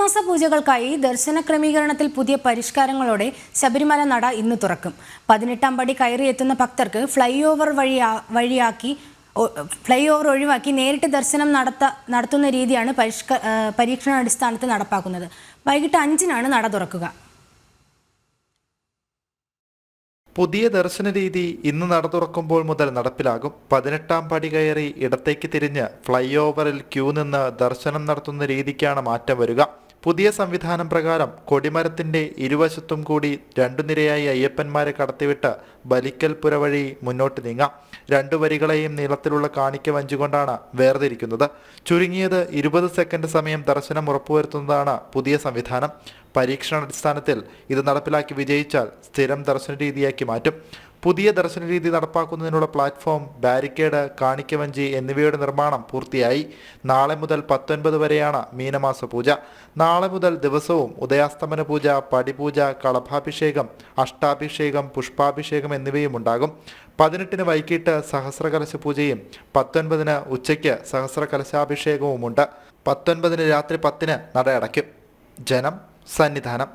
മീനമാസ പൂജകൾക്കായി ദർശന ക്രമീകരണത്തിൽ പുതിയ പരിഷ്കാരങ്ങളോടെ ശബരിമല നട ഇന്ന് തുറക്കും. 18-ാം പടി കയറിയെത്തുന്ന ഭക്തർക്ക് ഫ്ലൈ ഓവർ ഒഴിവാക്കി നേരിട്ട് ദർശനം നടത്തുന്ന രീതിയാണ് പരീക്ഷണാടിസ്ഥാനത്തിൽ നടപ്പാക്കുന്നത്. വൈകിട്ട് 5-നാണ് നട തുറക്കുക. പുതിയ ദർശന രീതി ഇന്ന് നട തുറക്കുമ്പോൾ മുതൽ നടപ്പിലാകും. 18-ാം പടി കയറി ഇടത്തേക്ക് തിരിഞ്ഞ് ഫ്ലൈ ഓവറിൽ ക്യൂ നിന്ന് ദർശനം നടത്തുന്ന രീതിക്കാണ് മാറ്റം വരിക. പുതിയ സംവിധാനം പ്രകാരം കൊടിമരത്തിന്റെ ഇരുവശത്തും കൂടി 2 നിരയായി അയ്യപ്പന്മാരെ കടത്തിവിട്ട് ബലിക്കൽ പുര വഴി മുന്നോട്ട് നീങ്ങാം. 2 വരികളെയും നീളത്തിലുള്ള കാണിക്ക വഞ്ചുകൊണ്ടാണ് വേർതിരിക്കുന്നത്. ചുരുങ്ങിയത് 20 സെക്കൻഡ് സമയം ദർശനം ഉറപ്പുവരുത്തുന്നതാണ് പുതിയ സംവിധാനം. പരീക്ഷണാടിസ്ഥാനത്തിൽ ഇത് നടപ്പിലാക്കി വിജയിച്ചാൽ സ്ഥിരം ദർശന രീതിയാക്കി മാറ്റും. പുതിയ ദർശന രീതി നടപ്പാക്കുന്നതിനുള്ള പ്ലാറ്റ്ഫോം, ബാരിക്കേഡ്, കാണിക്കവഞ്ചി എന്നിവയുടെ നിർമ്മാണം പൂർത്തിയായി. നാളെ മുതൽ 19 വരെയാണ് മീനമാസ പൂജ. നാളെ മുതൽ ദിവസവും ഉദയാസ്തമന പൂജ, പടിപൂജ, കളഭാഭിഷേകം, അഷ്ടാഭിഷേകം, പുഷ്പാഭിഷേകം എന്നിവയും ഉണ്ടാകും. 18-ന് വൈകിട്ട് സഹസ്രകലശ പൂജയും 19-ന് ഉച്ചയ്ക്ക് സഹസ്രകലശാഭിഷേകവുമുണ്ട്. 19-ന് രാത്രി 10-ന് നട അടയ്ക്കും. ജനം സന്നിധാനം.